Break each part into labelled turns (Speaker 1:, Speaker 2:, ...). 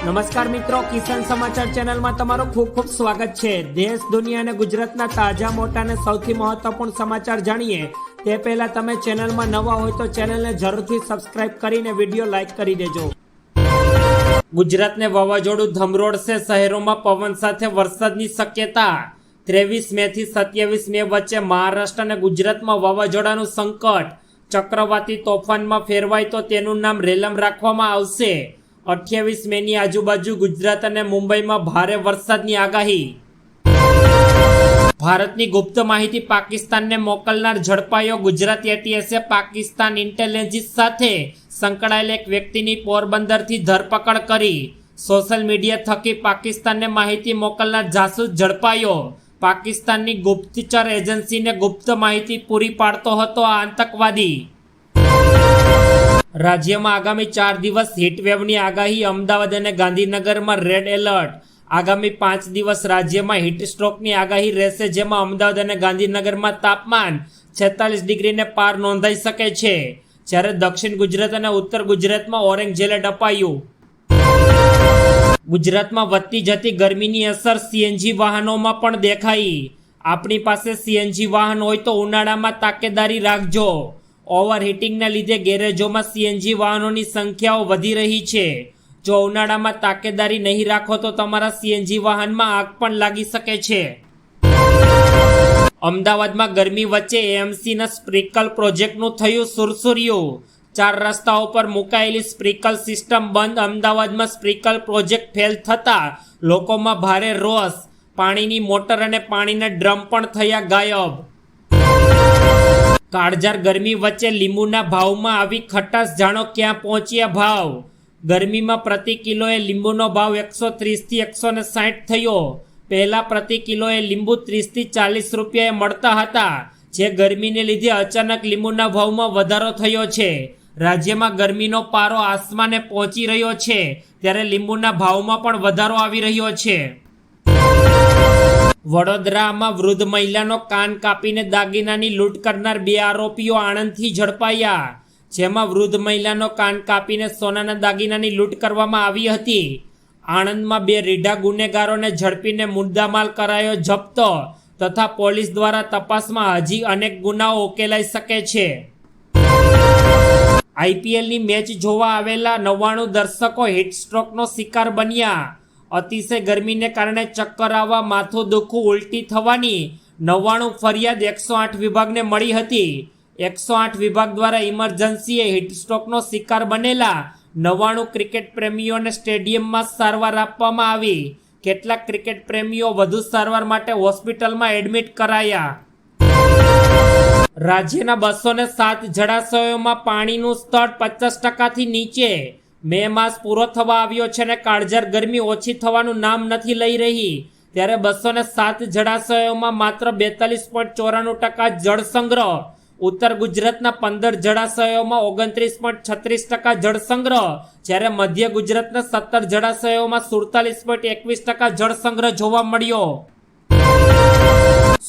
Speaker 1: નમસ્કાર મિત્રો, કિસાન સમાચાર ચેનલમાં તમારું ખૂબ ખૂબ સ્વાગત છે। દેશ, દુનિયા અને ગુજરાતના તાજા, મોટા અને સૌથી મહત્વપૂર્ણ સમાચાર જાણીએ તે પહેલા તમે ચેનલમાં નવા હોય તો ચેનલને જરૂરથી સબસ્ક્રાઇબ કરીને વિડીયો લાઈક કરી દેજો। ગુજરાતને વાવાઝોડું ધમરોળશે, શહેરોમાં પવન સાથે વરસાદની શક્યતા। 23 મે થી 27 મે વચ્ચે મહારાષ્ટ્ર અને ગુજરાતમાં વાવાઝોડાનું સંકટ। ચક્રવાતી તોફાનમાં ફેરવાય તો તેનું નામ રેલમ રાખવામાં આવશે। 28 મેની આજુબાજુ ગુજરાત અને મુંબઈમાં ભારે વરસાદની આગાહી। ભારતની ગુપ્ત માહિતી પાકિસ્તાનને મોકલનાર ઝડપાયો। ગુજરાત એટીએસે પાકિસ્તાન ઇન્ટેલિજન્સ સાથે સંકળાયેલ એક વ્યક્તિની પોરબંદરથી ધરપકડ કરી। સોશિયલ મીડિયા થકી પાકિસ્તાનને માહિતી મોકલનાર જાસૂસ ઝડપાયો। પાકિસ્તાનની ગુપ્તચર એજન્સીને ગુપ્ત માહિતી પૂરી પાડતો હતો આ આતંકવાદી। રાજ્યમાં આગામી 4 દિવસ હીટવેવની આગાહી। અમદાવાદ અને ગાંધીનગરમાં રેડ એલર્ટ। આગામી 5 દિવસ રાજ્યમાં હીટસ્ટ્રોકની આગાહી રહેશે, જેમાં અમદાવાદ અને ગાંધીનગરમાં તાપમાન 46 ડિગ્રીને પાર નોંધાઈ શકે છે, જ્યારે દક્ષિણ ગુજરાત અને ઉત્તર ગુજરાતમાં ઓરેન્જ એલર્ટ અપાયું। ગુજરાતમાં વધતી જતી ગરમીની અસર સીએનજી વાહનોમાં પણ દેખાઈ। આપણી પાસે સીએનજી વાહન હોય તો ઉનાળામાં તાકેદારી રાખજો। ઓવરહીટિંગના લીધે ગેરેજોમાં સીએનજી વાહનોની સંખ્યાઓ વધી રહી છે। જો ઉનાળામાં તાકેદારી નહીં રાખો તો તમારા સીએનજી વાહનમાં આગ પણ લાગી શકે છે। અમદાવાદમાં ગરમી વચ્ચે એએમસીના સ્પ્રિંકલ પ્રોજેક્ટનું થયું સુરસુર્યું। 4 રસ્તાઓ પર મુકાયેલી સ્પ્રિંકલ સિસ્ટમ બંધ। અમદાવાદમાં સ્પ્રિંકલ પ્રોજેક્ટ ફેલ થતાં લોકોમાં ભારે રોષ। પાણીની મોટર અને પાણીના ડ્રમ પણ થયા ગાયબ। કાળઝાળ ગરમી વચ્ચે લીંબુના ભાવમાં આવી ખટાશ, જાણો ક્યાં પહોંચ્યા ભાવ। ગરમીમાં પ્રતિ કિલોએ લીંબુનો ભાવ 130 થી 160 થયો। પહેલા પ્રતિ કિલોએ લીંબુ 30 થી 40 રૂપિયાએ મળતા હતા, જે ગરમીને લીધે અચાનક લીંબુના ભાવમાં વધારો થયો છે। રાજ્યમાં ગરમીનો પારો આસમાને પહોંચી રહ્યો છે, ત્યારે લીંબુના ભાવમાં પણ વધારો આવી રહ્યો છે। વડોદરામાં વૃદ્ધ મહિલાનો કાન કાપીને દાગીનાની લૂંટ કરનાર 2 આરોપીઓ આણંદથી ઝડપાયા, જેમાં વૃદ્ધ મહિલાનો કાન કાપીને સોનાના દાગીનાની લૂંટ કરવામાં આવી હતી। આણંદમાં 2 રીઢા ગુનેગારોને ઝડપીને મુદ્દામાલ કરાયો જપ્ત, તથા પોલીસ દ્વારા તપાસમાં હજી અનેક ગુનાઓ ઉકેલાઈ શકે છે। આઈપીએલની મેચ જોવા આવેલા 99 દર્શકો હીટસ્ટ્રોકનો શિકાર બન્યા। અતિશય ગરમીને કારણે ચક્કર આવવા, માથું દુખવું, ઉલટી થવાની 99 ફરિયાદ 108 વિભાગને મળી હતી। 108 વિભાગ દ્વારા ઇમરજન્સીએ હીટસ્ટ્રોકનો શિકાર બનેલા 99 ક્રિકેટ પ્રેમીઓને સ્ટેડિયમમાં સારવાર આપવામાં આવી। કેટલાક ક્રિકેટ પ્રેમીઓ વધુ સારવાર માટે હોસ્પિટલમાં એડમિટ કરાયા। રાજ્યના 207 જળાશયોમાં પાણીનું સ્તર 50%થી નીચે। મે માસ પૂરો થવા આવ્યો છે અને કાળઝાળ ગરમી ઓછી થવાનું નામ નથી લઈ રહી, ત્યારે 207 જળાશયોમાં માત્ર 42.94% જળ સંગ્રહ। ઉત્તર ગુજરાતના 15 જળાશયોમાં 29.36% જળ સંગ્રહ, જ્યારે મધ્ય ગુજરાતના 17 જળાશયોમાં 47.21% જળ સંગ્રહ જોવા મળ્યો।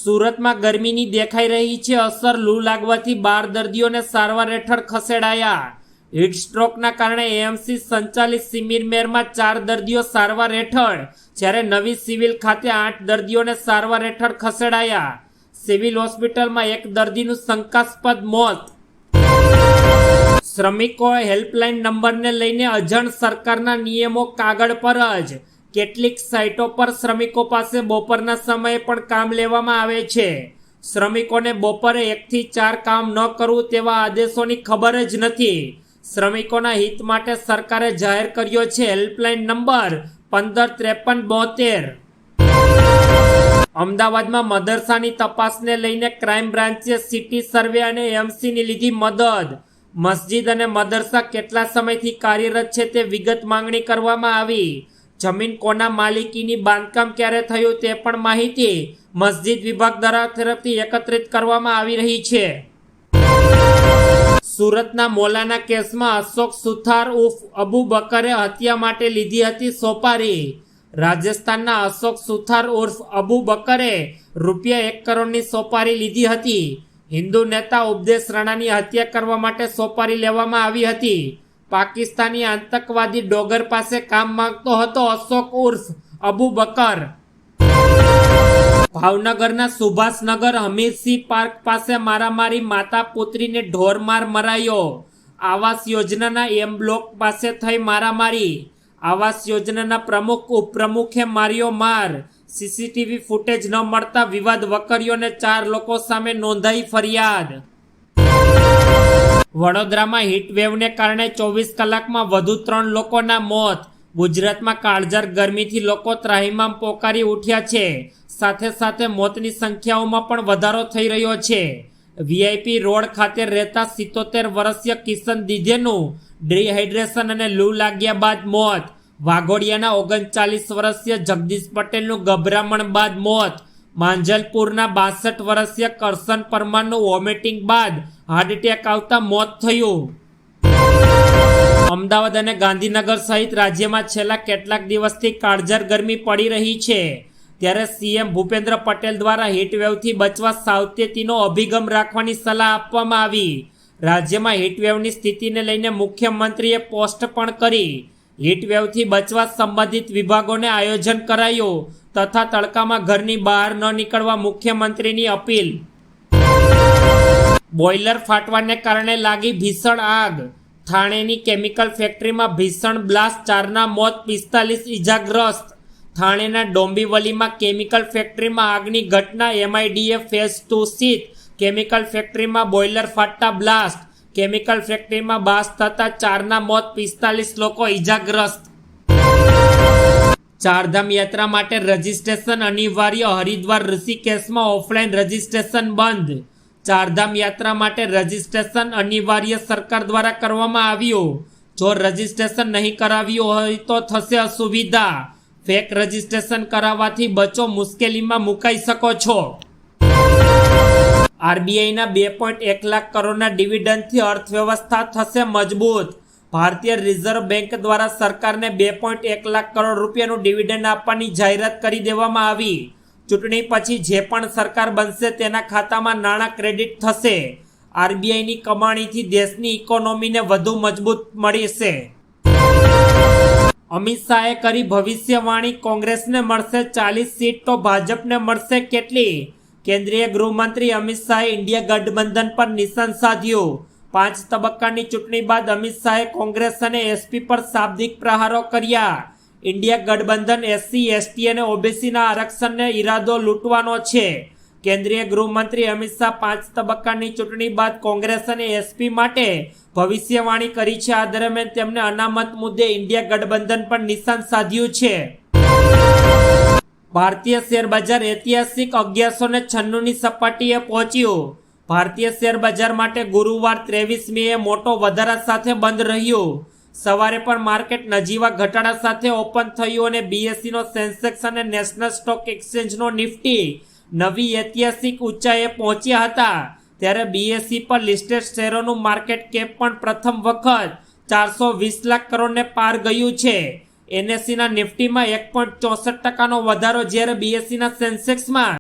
Speaker 1: સુરતમાં ગરમીની દેખાઈ રહી છે અસર। લૂ લાગવાથી 12 દર્દીઓને સારવાર હેઠળ ખસેડાયા। હીટસ્ટ્રોકના કારણે એએમસી સંચાલિત સિમીરમેરમાં 4 દર્દીઓ સારવાર હેઠળ, જ્યારે નવી સિવિલ ખાતે 8 દર્દીઓને સારવાર હેઠળ ખસેડાયા। સિવિલ હોસ્પિટલમાં 1 દર્દીનું શંકાસ્પદ મોત। શ્રમિકોએ હેલ્પલાઇન નંબરને લઈને અજાણ સરકારના નિયમો કાગળ પર જ। કેટલીક સાઇટો પર શ્રમિકો પાસે બપોરના સમયે પણ કામ લેવામાં આવે છે। શ્રમિકોને બપોરે 1 થી 4 કામ ન કરવું તેવા આદેશોની ખબર જ નથી। શ્રમિકોના હિત માટે સરકારે જાહેર કર્યો છે હેલ્પલાઇન નંબર 155372। અમદાવાદમાં મદરસાની તપાસને લઈને ક્રાઇમ બ્રાન્ચે સિટી સર્વે અને એમસીની લીધી મદદ। મસ્જિદ અને મદરસા કેટલા સમયથી કાર્યરત છે તે વિગત માંગણી કરવામાં આવી। જમીન કોના માલિકીની, બાંધકામ ક્યારે થયું તે પણ માહિતી મસ્જિદ વિભાગ દ્વારા તરફથી એકત્રિત કરવામાં આવી રહી છે। સુરતના મોલાના કેસમાં અશોક સુથાર ઉર્ફ અબુ બકરે હત્યા માટે લીધી હતી સોપારી। રાજસ્થાનના અશોક સુથાર ઉર્ફ અબુ બકરે રૂપિયા 1 કરોડની સોપારી લીધી હતી। હિન્દુ નેતા ઉપદેશ રાણાની હત્યા કરવા માટે સોપારી લેવામાં આવી હતી। પાકિસ્તાની આતંકવાદી ડોગર પાસે કામ માંગતો હતો અશોક ઉર્ફ અબુ બકર. ભાવનગરના સુભાષનગર હમીરસિંહ પાર્ક પાસે મારામારી, માતા પુત્રીને ઢોરમાર મરાયો. આવાસ યોજનાના એમ બ્લોક પાસે થઈ મારામારી. આવાસ યોજનાના પ્રમુખ ઉપપ્રમુખે માર્યો માર. સીસીટીવી ફૂટેજ ન મળતા વિવાદ વકર્યો ને 4 લોકો સામે નોંધાઈ ફરિયાદ. વડોદરામાં હીટવેવને કારણે 24 કલાકમાં વધુ 3 લોકોના મોત. ગુજરાતમાં કાળઝાળ ગરમીથી લોકો ત્રાહિમામ પોકારી ઉઠ્યા છે. સાથે સાથે મોતની સંખ્યાઓમાં પણ વધારો થઈ રહ્યો છે. વીઆઈપી રોડ ખાતે રહેતા 77 વર્ષીય કિશન દિધેનું ડિહાઇડ્રેશન અને લૂ લાગ્યા બાદ મોત. વાઘોડિયાના 39 વર્ષીય જગદીશ પટેલનું ગભરામણ બાદ મોત. માંજલપુરના 62 વર્ષીય કરશન પરમારનું વોમિટિંગ બાદ હાર્ટ એટેક આવતા મોત થયું. અમદાવાદ અને ગાંધીનગર સહિત રાજ્યમાં છેલ્લા કેટલાક દિવસથી કાળઝાળ ગરમી પડી રહી છે. ત્યારે સીએમ ભૂપેન્દ્ર પટેલ દ્વારા હીટવેવથી બચવા સાવચેતીનો અભિગમ રાખવાની સલાહ આપવામાં આવી. રાજ્યમાં હીટવેવની સ્થિતિને લઈને મુખ્યમંત્રીએ પોસ્ટ પણ કરી. હીટવેવથી બચવા સંબંધિત વિભાગોને આયોજન કરાયું તથા તડકામાં ઘરની બહાર ન નીકળવા મુખ્યમંત્રીની અપીલ. બોઇલર ફાટવાને કારણે લાગી ભીષણ આગ. થાણેની કેમિકલ ફેક્ટરીમાં ભીષણ બ્લાસ્ટ, 4ના મોત, 45 ઇજાગ્રસ્ત. થાણેના ડોંબીવલીમાં કેમિકલ ફેક્ટરીમાં આગની ઘટના. MIDF ફેઝ 2 સ્થિત કેમિકલ ફેક્ટરીમાં બોઇલર ફાટતા બ્લાસ્ટ. કેમિકલ ફેક્ટરીમાં બ્લાસ્ટ થતા 4ના મોત, 45 લોકો ઇજાગ્રસ્ત. ચારધામ યાત્રા માટે રજીસ્ટ્રેશન અનિવાર્ય. હરિદ્વાર ઋષિકેશમાં ઓફલાઈન રજીસ્ટ્રેશન બંધ. ચારધામ યાત્રા માટે રજીસ્ટ્રેશન અનિવાર્ય સરકાર દ્વારા કરવામાં આવ્યું. જો રજીસ્ટ્રેશન નહીં કરાવ્યું હોય તો થશે અસુવિધા. ફેક રજીસ્ટ્રેશન કરાવવાથી બચો, મુશ્કેલીમાં મુકાઈ શકો છો. આરબીઆઈના 2.1 લાખ કરોડના ડિવિડન્ડથી અર્થવ્યવસ્થા થશે મજબૂત. ભારતીય રિઝર્વ બેંક દ્વારા સરકારને 2.1 લાખ કરોડ રૂપિયાનું ડિવિડન્ડ આપવાની જાહેરાત કરી દેવામાં આવી. ચૂંટણી પછી જે પણ સરકાર બનશે તેના ખાતામાં નાણાં ક્રેડિટ થશે. આરબીઆઈની કમાણીથી દેશની ઇકોનોમીને વધુ મજબૂત મળશે. અમિત શાહે કરી ભવિષ્યવાણી. કોંગ્રેસને મળશે 40 સીટ તો ભાજપને મળશે કેટલી? કેન્દ્રીય ગૃહમંત્રી અમિત શાહે ઇન્ડિયા ગઠબંધન પર નિશાન સાધ્યું. 5 તબક્કાની ચૂંટણી બાદ અમિત શાહે કોંગ્રેસ અને એસપી પર શાબ્દિક પ્રહારો કર્યા. ઇન્ડિયા ગઠબંધન SC, ST અને ઓબીસીના આરક્ષણને ઈરાદો લૂંટવાનો છે. કેન્દ્રીય ગૃહમંત્રી અમિત શાહ 5 તબક્કાની ચૂંટણી બાદ કોંગ્રેસ અને એસપી માટે ભવિષ્યવાણી કરી છે. આ દરમિયાન તેમણે અનામત મુદ્દે ઇન્ડિયા ગઠબંધન પર નિશાન સાધ્યું છે. ભારતીય શેર બજાર ઐતિહાસિક 1196ની સપાટીએ પહોંચ્યું. ભારતીય શેર બજાર માટે ગુરુવાર 23 મેએ મોટો વધારા સાથે બંધ રહ્યું. સવારે પણ માર્કેટ નજીવા ઘટાડા સાથે ઓપન થયું અને બીએસસીનો સેન્સેક્સ અને નેશનલ સ્ટોક એક્સચેન્જનો નિફ્ટી નવી ઐતિહાસિક ઊંચાઈએ પહોંચ્યા હતા. ત્યારે બીએસસી પર લિસ્ટેડ શેરોનું માર્કેટ કેપ પણ પ્રથમ વખત 420 લાખ કરોડને પાર ગયું છે. એનએસસીના નિફ્ટીમાં 1.64% વધારો, જ્યારે બીએસસીના સેન્સેક્સમાં